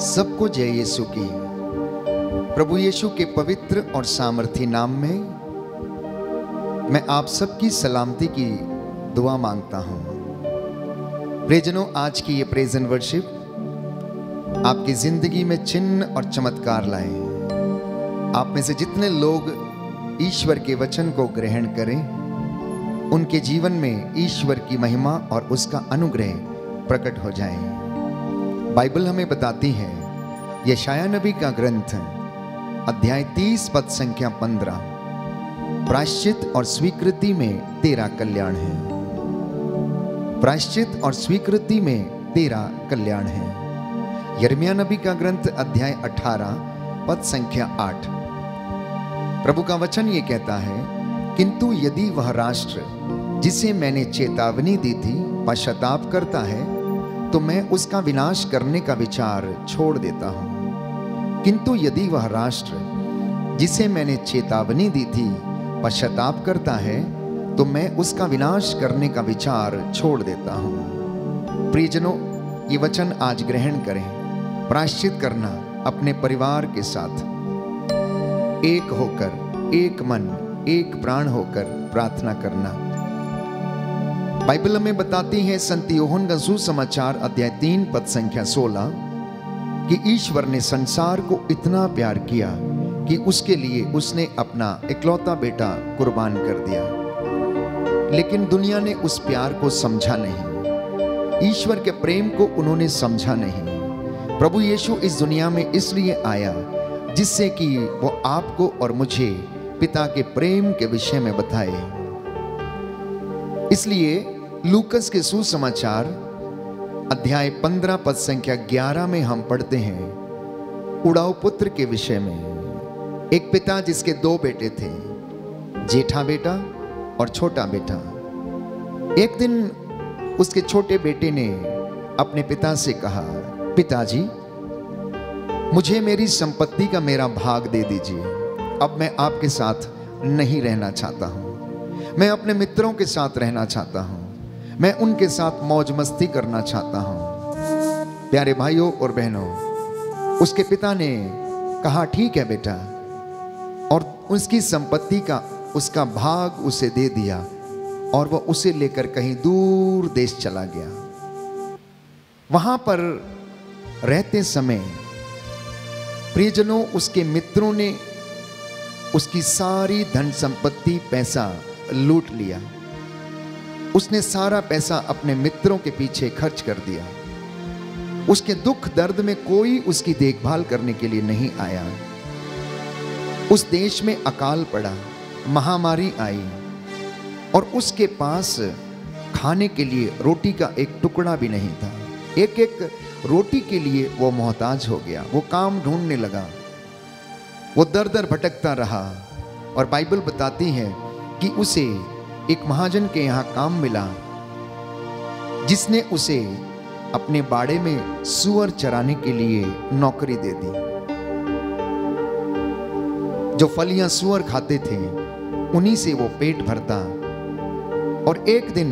सबको जय यीशु की। प्रभु यीशु के पवित्र और सामर्थी नाम में मैं आप सबकी सलामती की दुआ मांगता हूं। प्रियजनों, आज की ये प्रेज एंड वर्शिप आपकी जिंदगी में चिन्ह और चमत्कार लाए। आप में से जितने लोग ईश्वर के वचन को ग्रहण करें, उनके जीवन में ईश्वर की महिमा और उसका अनुग्रह प्रकट हो जाए। बाइबल हमें बताती है, यशायाह नबी का ग्रंथ अध्याय 30 पद संख्या 15, प्रायश्चित और स्वीकृति में तेरा कल्याण है। प्रायश्चित और स्वीकृति में तेरा कल्याण है। यिर्मयाह नबी का ग्रंथ अध्याय 18 पद संख्या 8, प्रभु का वचन ये कहता है, किंतु यदि वह राष्ट्र जिसे मैंने चेतावनी दी थी पश्चाताप करता है, तो मैं उसका विनाश करने का विचार छोड़ देता हूं। किंतु यदि वह राष्ट्र जिसे मैंने चेतावनी दी थी पश्चाताप करता है, तो मैं उसका विनाश करने का विचार छोड़ देता हूं। प्रियजनों, ये वचन आज ग्रहण करें। प्रायश्चित करना अपने परिवार के साथ एक होकर, एक मन, एक प्राण होकर प्रार्थना करना। बाइबल हमें बताती है संत यूहन्ना का सुसमाचार अध्याय 3 पद संख्या 16 कि ईश्वर ने संसार को इतना प्यार किया कि उसके लिए उसने अपना इकलौता बेटा कुर्बान कर दिया। लेकिन दुनिया ने उस प्यार को समझा नहीं, ईश्वर के प्रेम को उन्होंने समझा नहीं। प्रभु यीशु इस दुनिया में इसलिए आया जिससे कि वो आपको और मुझे पिता के प्रेम के विषय में बताए। इसलिए लूकस के सुसमाचार अध्याय 15 पद संख्या 11 में हम पढ़ते हैं उड़ाऊ पुत्र के विषय में। एक पिता जिसके 2 बेटे थे, जेठा बेटा और छोटा बेटा। एक दिन उसके छोटे बेटे ने अपने पिता से कहा, पिताजी, मुझे मेरी संपत्ति का मेरा भाग दे दीजिए। अब मैं आपके साथ नहीं रहना चाहता हूं, मैं अपने मित्रों के साथ रहना चाहता हूं, मैं उनके साथ मौज मस्ती करना चाहता हूं। प्यारे भाइयों और बहनों, उसके पिता ने कहा, ठीक है बेटा, और उसकी संपत्ति का उसका भाग उसे दे दिया और वह उसे लेकर कहीं दूर देश चला गया। वहां पर रहते समय प्रियजनों, उसके मित्रों ने उसकी सारी धन संपत्ति, पैसा लूट लिया। उसने सारा पैसा अपने मित्रों के पीछे खर्च कर दिया। उसके दुख दर्द में कोई उसकी देखभाल करने के लिए नहीं आया। उस देश में अकाल पड़ा, महामारी आई और उसके पास खाने के लिए रोटी का एक टुकड़ा भी नहीं था। एक एक रोटी के लिए वो मोहताज हो गया। वो काम ढूंढने लगा, वो दर दर भटकता रहा। और बाइबल बताती है कि उसे एक महाजन के यहां काम मिला, जिसने उसे अपने बाड़े में सूअर चराने के लिए नौकरी दे दी। जो फलियां सूअर खाते थे उन्हीं से वो पेट भरता। और एक दिन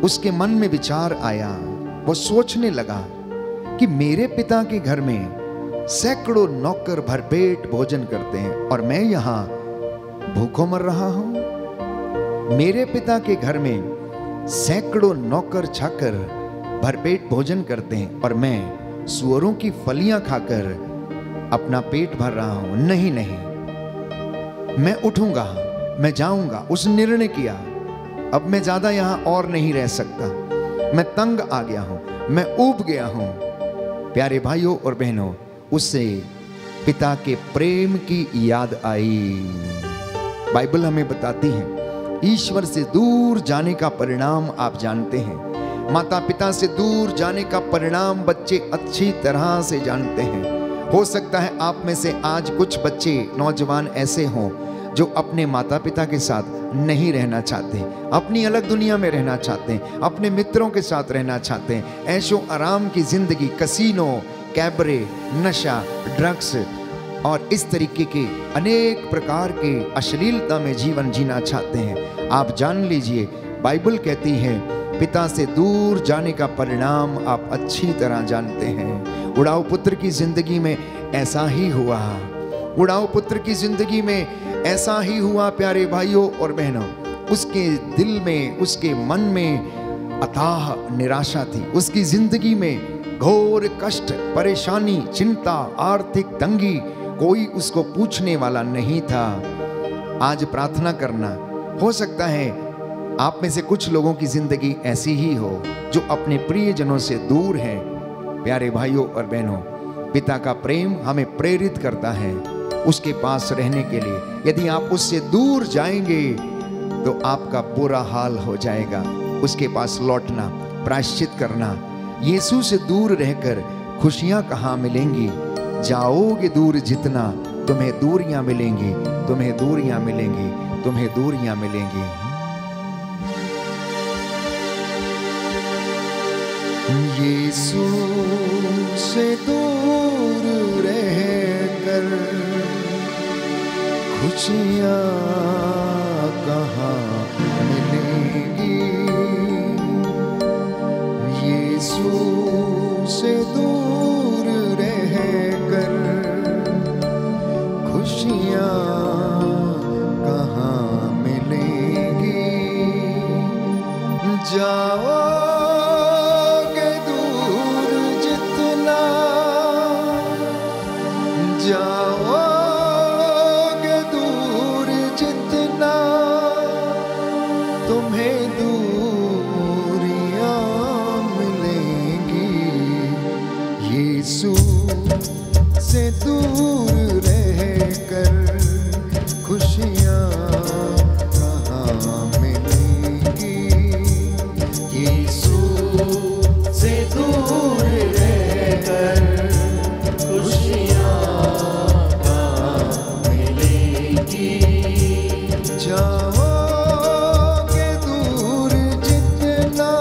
उसके मन में विचार आया, वो सोचने लगा कि मेरे पिता के घर में सैकड़ों नौकर भरपेट भोजन करते हैं और मैं यहां भूखों मर रहा हूं। मेरे पिता के घर में सैकड़ों नौकर चाकर भरपेट भोजन करते हैं और मैं सूअरों की फलियां खाकर अपना पेट भर रहा हूं। नहीं नहीं, मैं उठूंगा, मैं जाऊंगा। उस निर्णय किया, अब मैं ज्यादा यहां और नहीं रह सकता, मैं तंग आ गया हूं, मैं ऊब गया हूं। प्यारे भाइयों और बहनों, उससे पिता के प्रेम की याद आई। बाइबल हमें बताती है, ईश्वर से दूर जाने का परिणाम आप जानते हैं। माता पिता से दूर जाने का परिणाम बच्चे अच्छी तरह से जानते हैं। हो सकता है आप में से आज कुछ बच्चे, नौजवान ऐसे हों जो अपने माता पिता के साथ नहीं रहना चाहते, अपनी अलग दुनिया में रहना चाहते हैं, अपने मित्रों के साथ रहना चाहते हैं, ऐशो आराम की जिंदगी, कसीनो, कैबरे, नशा, ड्रग्स और इस तरीके के अनेक प्रकार के अश्लीलता में जीवन जीना चाहते हैं। आप जान लीजिए, बाइबल कहती है पिता से दूर जाने का परिणाम आप अच्छी तरह जानते हैं। उड़ाऊ पुत्र की जिंदगी में ऐसा ही हुआ। उड़ाऊ पुत्र की जिंदगी में ऐसा ही हुआ प्यारे भाइयों और बहनों। उसके दिल में, उसके मन में अथाह निराशा थी। उसकी जिंदगी में घोर कष्ट, परेशानी, चिंता, आर्थिक तंगी, कोई उसको पूछने वाला नहीं था। आज प्रार्थना करना, हो सकता है आप में से कुछ लोगों की जिंदगी ऐसी ही हो जो अपने प्रियजनों से दूर हैं। प्यारे भाइयों और बहनों, पिता का प्रेम हमें प्रेरित करता है उसके पास रहने के लिए। यदि आप उससे दूर जाएंगे तो आपका बुरा हाल हो जाएगा। उसके पास लौटना, प्रायश्चित करना। यीशु से दूर रहकर खुशियां कहाँ मिलेंगी? जाओगे दूर जितना, तुम्हें दूरियां मिलेंगी, तुम्हें दूरियां मिलेंगी, तुम्हें दूरियां मिलेंगी। यीशु से दूर रहकर खुशियां कहाँ मिलेंगी? यीशु से दूर रहकर खुशियां कहाँ मिलेंगी? जाओगे दूर जितना, जाओगे दूर जितना, तुम्हें दूरियां मिलेंगी। यीशु से दूर रहकर खुशियां कहाँ मिलेंगी? यीशु से दूर रहकर खुशियां कहाँ मिलेंगी? जाओगे दूर जितना,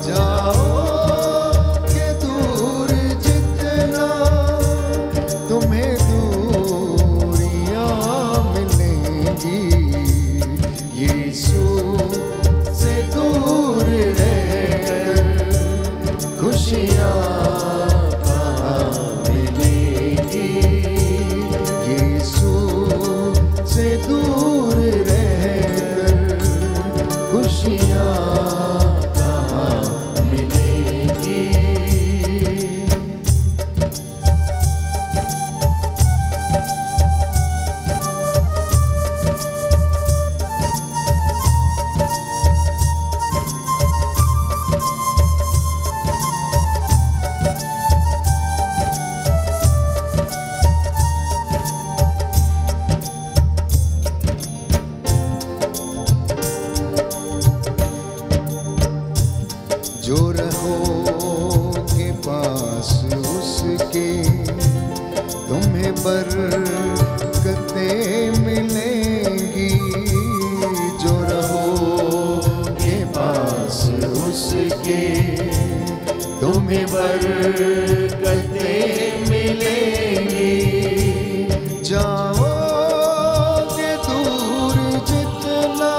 जाओगे दूर जितना, तुम्हें दूरियां मिलेंगी। यीशु से दूर रहकर खुशियां कहाँ मिलेंगी? यीशु से दूर रहकर खुशियां कहाँ मिलेंगी? जो रहोगे पास उसके, तुम्हें बरकतें मिलेंगी। जो रहोगे पास उसके, तुम्हें बरकतें मिलेंगी। जाओगे दूर जितना,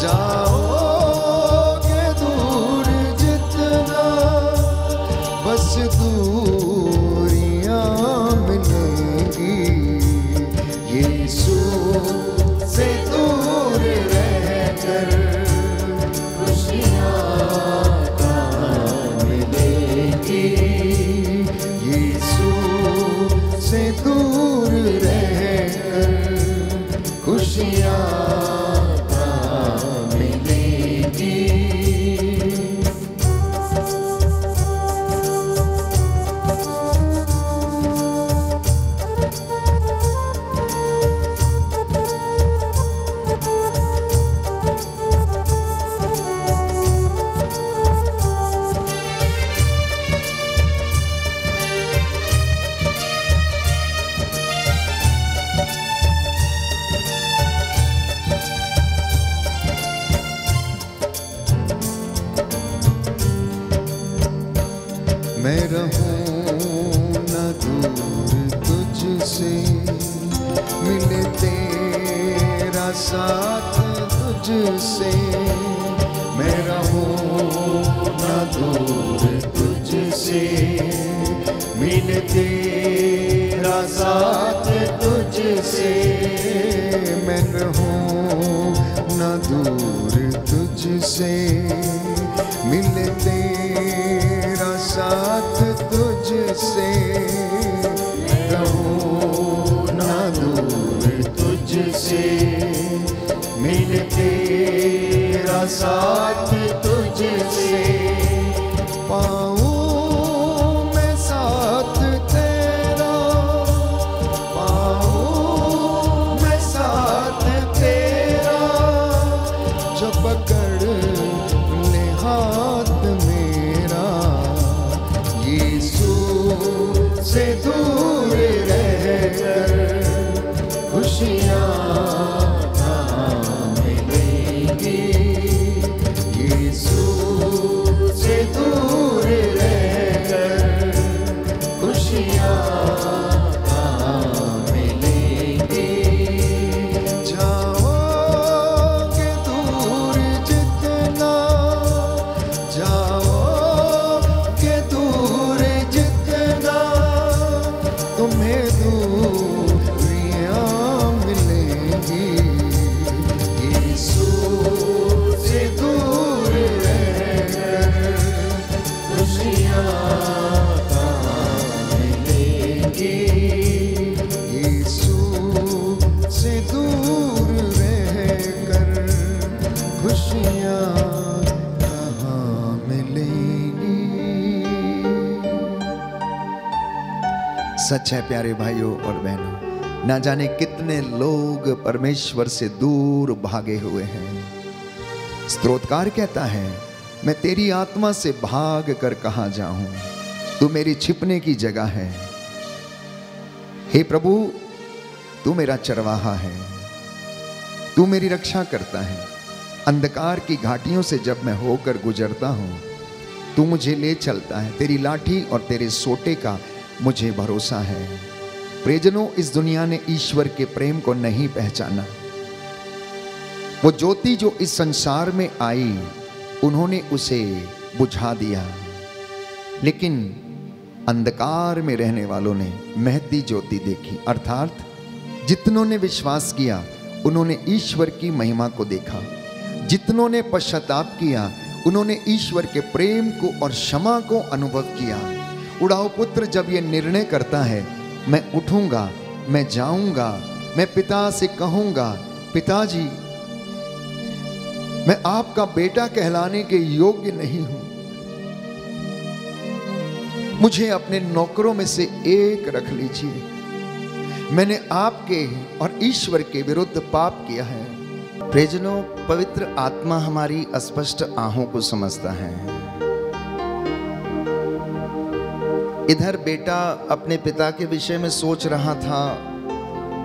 जाओगे दूर जितना, बस दूरियां मिलेंगी। यीशु से दूर रहकर खुशियां कहाँ मिलेंगी? यीशु से दूर रहकर खुशियां कहाँ मिलेंगी? मैं रहूं न दूर तुझसे, मिले तेरा साथ तुझसे। मैं रहूं न दूर तुझसे, तुझसे, मिले तेरा साथ तुझसे। मैं रहूं ना दूर तुझसे, मिले तेरा साथ तुझसे। रहूं ना दूर तुझसे, मिले तेरा साथ तुझसे। पाऊं मैं साथ तेरा, पाऊं मैं साथ तेरा, जब पकड़ ले हाथ मेरा। यीशु से दूर रहकर खुशियाँ कहाँ मिलेंगी। यीशु से दूर रहकर खुशियाँ कहाँ मिलेंगी। जाओगे दूर जितना, जाओगे दूर जितना, तुम्हें दूरियां मिलेंगी। यीशु से दूर रहकर खुशियां कहाँ मिलेंगी। यीशु से दूर रहकर खुशियां कहाँ मिलेंगी। सच है प्यारे भाइयों और बहनों, ना जाने कितने लोग परमेश्वर से दूर भागे हुए हैं। स्तोत्रकार कहता है, मैं तेरी आत्मा से भाग कर कहां जाऊं, तू मेरी छिपने की जगह है। हे प्रभु, तू मेरा चरवाहा है, तू मेरी रक्षा करता है। अंधकार की घाटियों से जब मैं होकर गुजरता हूं, तू मुझे ले चलता है। तेरी लाठी और तेरे सोटे का मुझे भरोसा है। प्रियजनों, इस दुनिया ने ईश्वर के प्रेम को नहीं पहचाना। वो ज्योति जो इस संसार में आई, उन्होंने उसे बुझा दिया। लेकिन अंधकार में रहने वालों ने महती ज्योति देखी, अर्थात जितनों ने विश्वास किया उन्होंने ईश्वर की महिमा को देखा। जितनों ने पश्चाताप किया उन्होंने ईश्वर के प्रेम को और क्षमा को अनुभव किया। उड़ाऊ पुत्र जब ये निर्णय करता है, मैं उठूंगा, मैं जाऊंगा, मैं पिता से कहूंगा, पिताजी मैं आपका बेटा कहलाने के योग्य नहीं हूं, मुझे अपने नौकरों में से एक रख लीजिए। मैंने आपके और ईश्वर के विरुद्ध पाप किया है। प्रियजनों, पवित्र आत्मा हमारी अस्पष्ट आहों को समझता है। इधर बेटा अपने पिता के विषय में सोच रहा था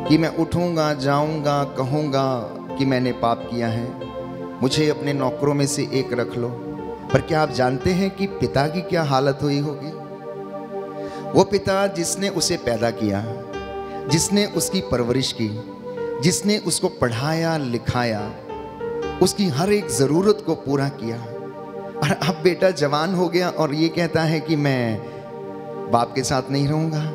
कि मैं उठूंगा, जाऊंगा, कहूंगा कि मैंने पाप किया है, मुझे अपने नौकरों में से एक रख लो। पर क्या आप जानते हैं कि पिता की क्या हालत हुई होगी? वो पिता जिसने उसे पैदा किया, जिसने उसकी परवरिश की, जिसने उसको पढ़ाया लिखाया, उसकी हर एक ज़रूरत को पूरा किया, और अब बेटा जवान हो गया और ये कहता है कि मैं बाप के साथ नहीं रहूँगा,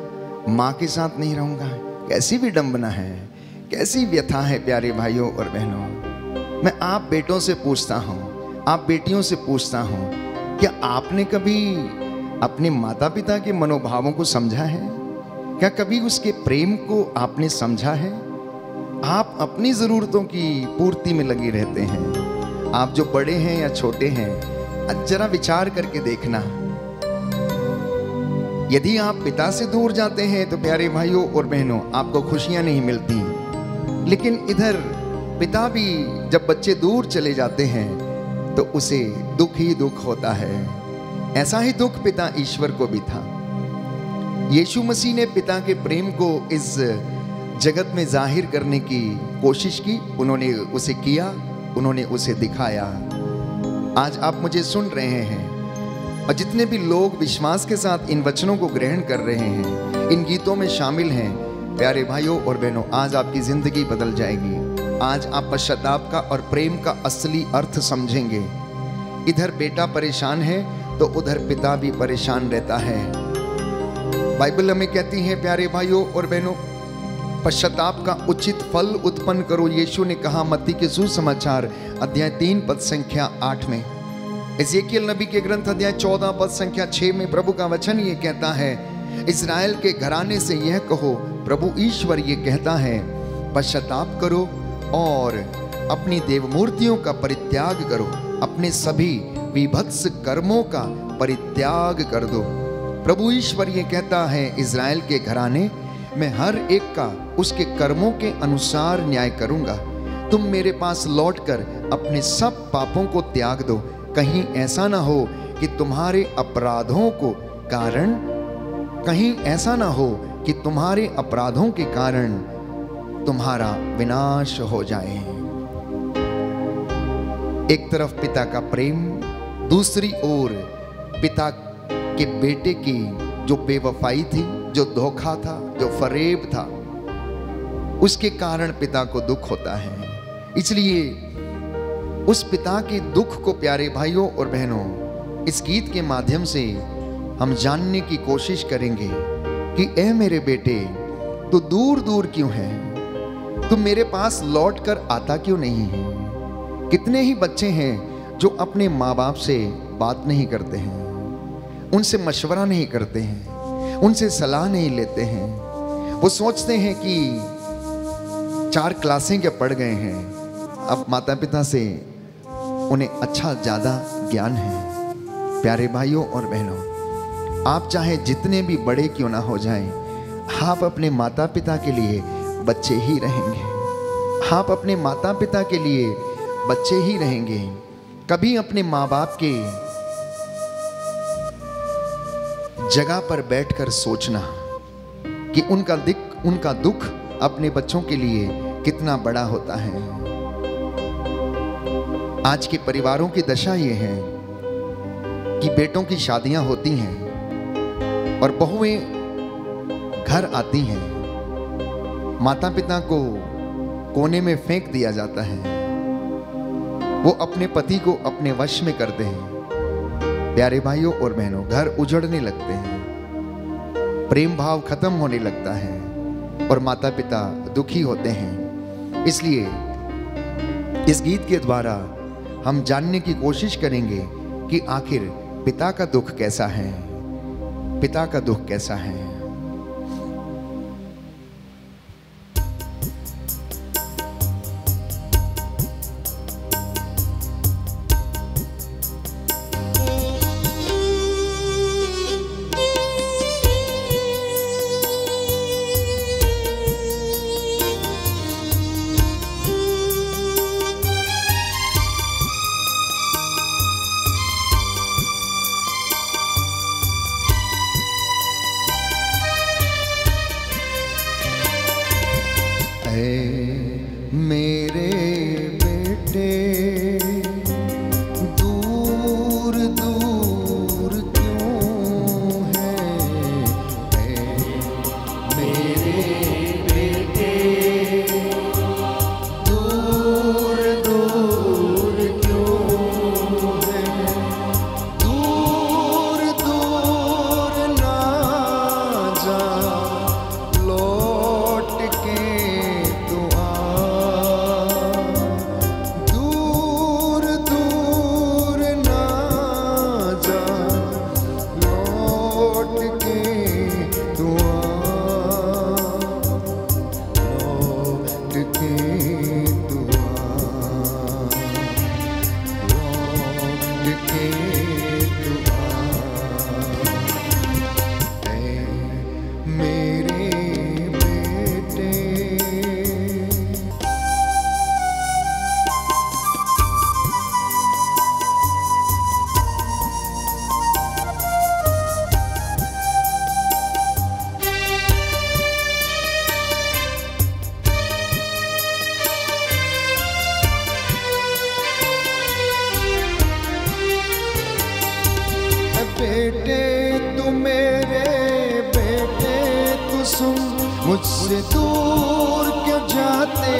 माँ के साथ नहीं रहूँगा। कैसी विडंबना है, कैसी व्यथा है प्यारे भाइयों और बहनों। मैं आप बेटों से पूछता हूँ, आप बेटियों से पूछता हूँ, क्या आपने कभी अपने माता पिता के मनोभावों को समझा है? क्या कभी उसके प्रेम को आपने समझा है? आप अपनी ज़रूरतों की पूर्ति में लगे रहते हैं। आप जो बड़े हैं या छोटे हैं, जरा विचार करके देखना। यदि आप पिता से दूर जाते हैं तो प्यारे भाइयों और बहनों, आपको खुशियां नहीं मिलती। लेकिन इधर पिता भी जब बच्चे दूर चले जाते हैं तो उसे दुख ही दुख होता है। ऐसा ही दुख पिता ईश्वर को भी था। यीशु मसीह ने पिता के प्रेम को इस जगत में जाहिर करने की कोशिश की। उन्होंने उसे किया, उन्होंने उसे दिखाया। आज आप मुझे सुन रहे हैं और जितने भी लोग विश्वास के साथ इन वचनों को ग्रहण कर रहे हैं, इन गीतों में शामिल हैं, प्यारे भाइयों और बहनों, आज आपकी जिंदगी बदल जाएगी। आज आप पश्चाताप का और प्रेम का असली अर्थ समझेंगे। इधर बेटा परेशान है तो उधर पिता भी परेशान रहता है। बाइबल हमें कहती है प्यारे भाइयों और बहनों, पश्चाताप का उचित फल उत्पन्न करो। यीशु ने कहा मत्ती के सुसमाचार अध्याय 3 पद संख्या 8 में। एजेकियल नबी के ग्रंथ अध्याय 14 पद संख्या 6 में प्रभु का वचन ये कहता है, इस्राएल के घराने से यह कहो, प्रभु ईश्वर ये कहता है, पश्चाताप करो और अपनी देवमूर्तियों का परित्याग करो, अपने सभी विभत्स कर्मों का परित्याग कर दो। प्रभु ईश्वर ये कहता है, इस्राएल के घराने, मैं हर एक का उसके कर्मों के अनुसार न्याय करूंगा। तुम मेरे पास लौटकर अपने सब पापों को त्याग दो। कहीं ऐसा ना हो कि तुम्हारे अपराधों को कारण कहीं ऐसा ना हो कि तुम्हारे अपराधों के कारण तुम्हारा विनाश हो जाए। एक तरफ पिता का प्रेम, दूसरी ओर पिता के बेटे की जो बेवफाई थी, जो धोखा था, जो फरेब था, उसके कारण पिता को दुख होता है। इसलिए उस पिता के दुख को प्यारे भाइयों और बहनों, इस गीत के माध्यम से हम जानने की कोशिश करेंगे कि ऐ मेरे बेटे, तू दूर दूर क्यों है? तू मेरे पास लौट कर आता क्यों नहीं है? कितने ही बच्चे हैं जो अपने माँ बाप से बात नहीं करते हैं, उनसे मशवरा नहीं करते हैं, उनसे सलाह नहीं लेते हैं। वो सोचते हैं कि 4 क्लासें क्या पढ़ गए हैं, अब माता पिता से उन्हें अच्छा ज़्यादा ज्ञान है। प्यारे भाइयों और बहनों, आप चाहे जितने भी बड़े क्यों ना हो जाएं, आप अपने माता पिता के लिए बच्चे ही रहेंगे। आप अपने माता पिता के लिए बच्चे ही रहेंगे। कभी अपने माँ बाप के जगह पर बैठकर सोचना कि उनका दुख अपने बच्चों के लिए कितना बड़ा होता है। आज के परिवारों की दशा ये है कि बेटों की शादियां होती हैं और बहुएं घर आती हैं, माता पिता को कोने में फेंक दिया जाता है, वो अपने पति को अपने वश में करते हैं। प्यारे भाइयों और बहनों, घर उजड़ने लगते हैं, प्रेम भाव खत्म होने लगता है और माता पिता दुखी होते हैं। इसलिए इस गीत के द्वारा हम जानने की कोशिश करेंगे कि आखिर पिता का दुख कैसा है, पिता का दुख कैसा है। मेरे बेटे दूर दूर क्यों है? मेरे बेटे दूर दूर क्यों है? दूर दूर ना जा, लौट के बेटे तू मेरे बेटे तू सुन, मुझसे दूर क्यों जाते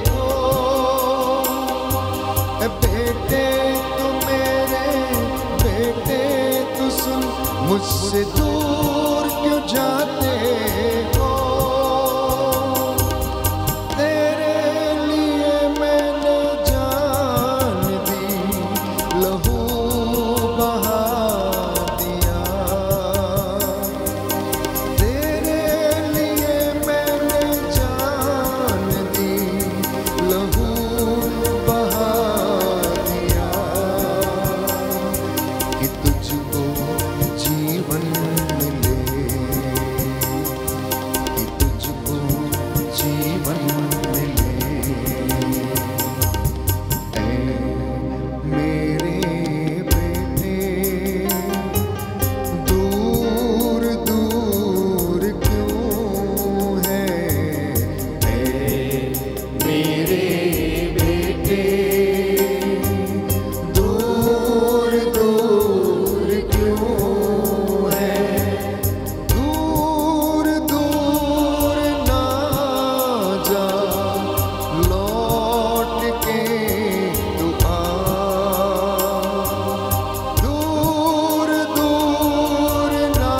हो? बेटे तू मेरे बेटे मुझसे दूर क्यों जाते हो, तेरे लिए मैंने जान दी, लहू बहा दिया, तेरे लिए मैंने जान दी, लहू बहा दिया, कि तुझको जीवन मिले, कि तुझको जीवन मिले। ऐ मेरे बेटे दूर दूर क्यों है, ऐ मेरे बेटे दूर दूर क्यों है, दूर दूर ना जा, लौट के तू आ, दूर दूर ना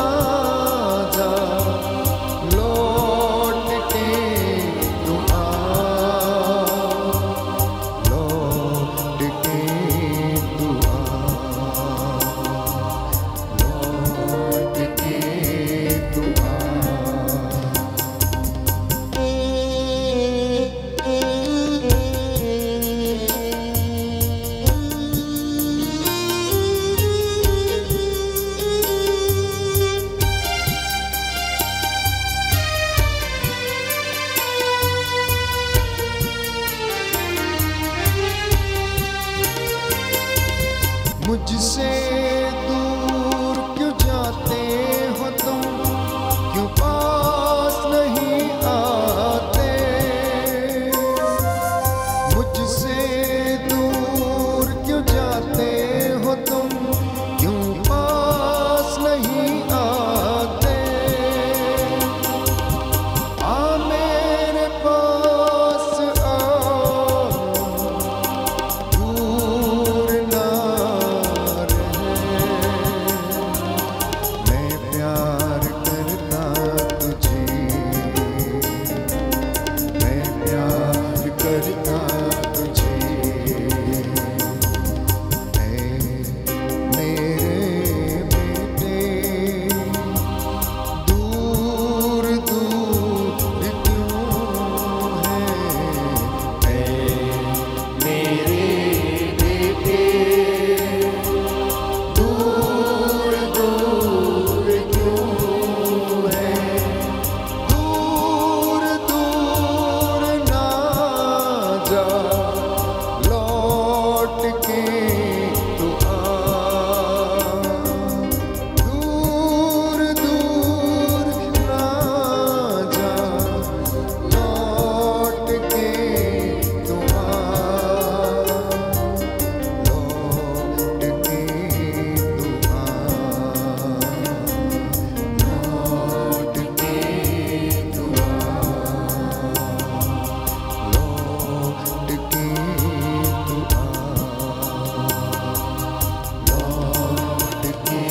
जा, लौट के तू आ, लौट के तू आ, लौट के तू आ। मुझसे दूर क्यों जाते हो तुम, क्यों पास नहीं आते, मुझसे दूर क्यों जाते हो तुम, क्यों पास नहीं आते, आ मेरे पास आओ, दूर ना रहे, मैं प्यार करता तुझे, मैं प्यार करता तुझे, ऐ मेरे बेटे दूर दूर क्यों है, ऐ मेरे बेटे दूर दूर क्यों है, दूर दूर ना जा, लौट के तू आ, दूर दूर ना जा, लौट के तू आ, लौट के तू आ, लौट के तू आ, लौट के तू आ, लौट के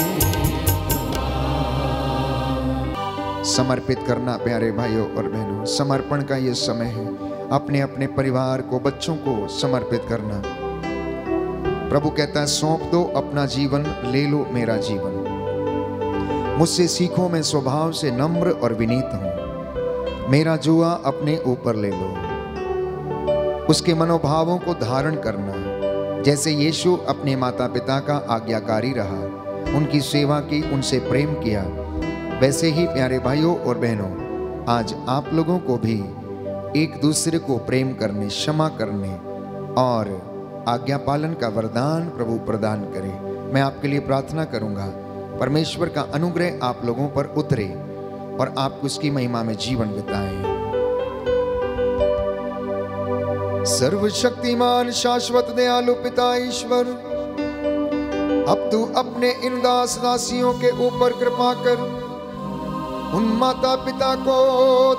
समर्पित करना प्यारे भाइयों और बहनों, समर्पण का ये समय है। अपने अपने परिवार को, बच्चों को समर्पित करना। प्रभु कहता है सौंप दो अपना जीवन, ले लो मेरा जीवन, मुझसे सीखो मैं स्वभाव से नम्र और विनीत हूं, मेरा जुआ अपने ऊपर ले लो। उसके मनोभावों को धारण करना, जैसे यीशु अपने माता पिता का आज्ञाकारी रहा, उनकी सेवा की, उनसे प्रेम किया, वैसे ही प्यारे भाइयों और बहनों आज आप लोगों को भी एक दूसरे को प्रेम करने, क्षमा करने और आज्ञा पालन का वरदान प्रभु प्रदान करे। मैं आपके लिए प्रार्थना करूंगा, परमेश्वर का अनुग्रह आप लोगों पर उतरे और आप उसकी महिमा में जीवन बिताएं। सर्वशक्तिमान शाश्वत दयालु पिता ईश्वर, अब तू अपने इन दास दासियों के ऊपर कृपा कर, उन माता पिता को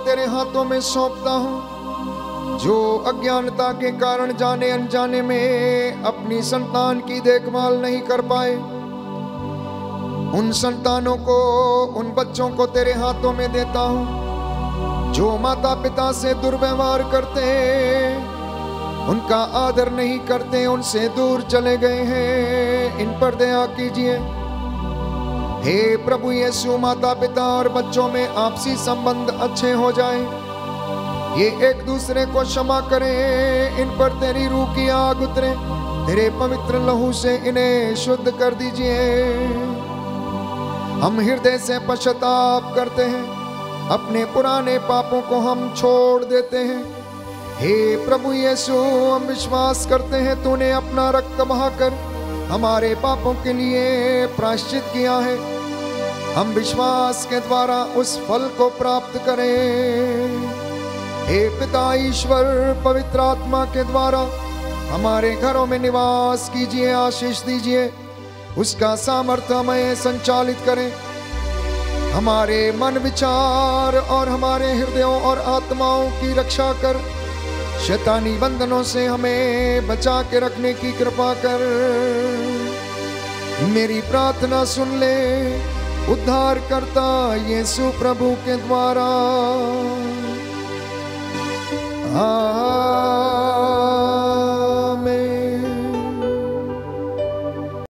तेरे हाथों में सौंपता हूं जो अज्ञानता के कारण जाने अनजाने में अपनी संतान की देखभाल नहीं कर पाए। उन संतानों को, उन बच्चों को तेरे हाथों में देता हूं जो माता पिता से दुर्व्यवहार करते हैं, उनका आदर नहीं करते, उनसे दूर चले गए हैं। इन पर दया कीजिए हे प्रभु यीशु। माता पिता और बच्चों में आपसी संबंध अच्छे हो जाए, ये एक दूसरे को क्षमा करें। इन पर तेरी रूह की आग उतरे, तेरे पवित्र लहू से इन्हें शुद्ध कर दीजिए। हम हृदय से पश्चाताप करते हैं, अपने पुराने पापों को हम छोड़ देते हैं। हे प्रभु यीशु, हम विश्वास करते हैं तूने अपना रक्त बहाकर हमारे पापों के लिए प्रायश्चित किया है। हम विश्वास के द्वारा उस फल को प्राप्त करें। हे पिता ईश्वर, पवित्र आत्मा के द्वारा हमारे घरों में निवास कीजिए, आशीष दीजिए, उसका सामर्थ्य हमें संचालित करें। हमारे मन, विचार और हमारे हृदयों और आत्माओं की रक्षा कर, शैतानी बंधनों से हमें बचा के रखने की कृपा कर। मेरी प्रार्थना सुन ले उद्धार करता यीशु प्रभु के द्वारा।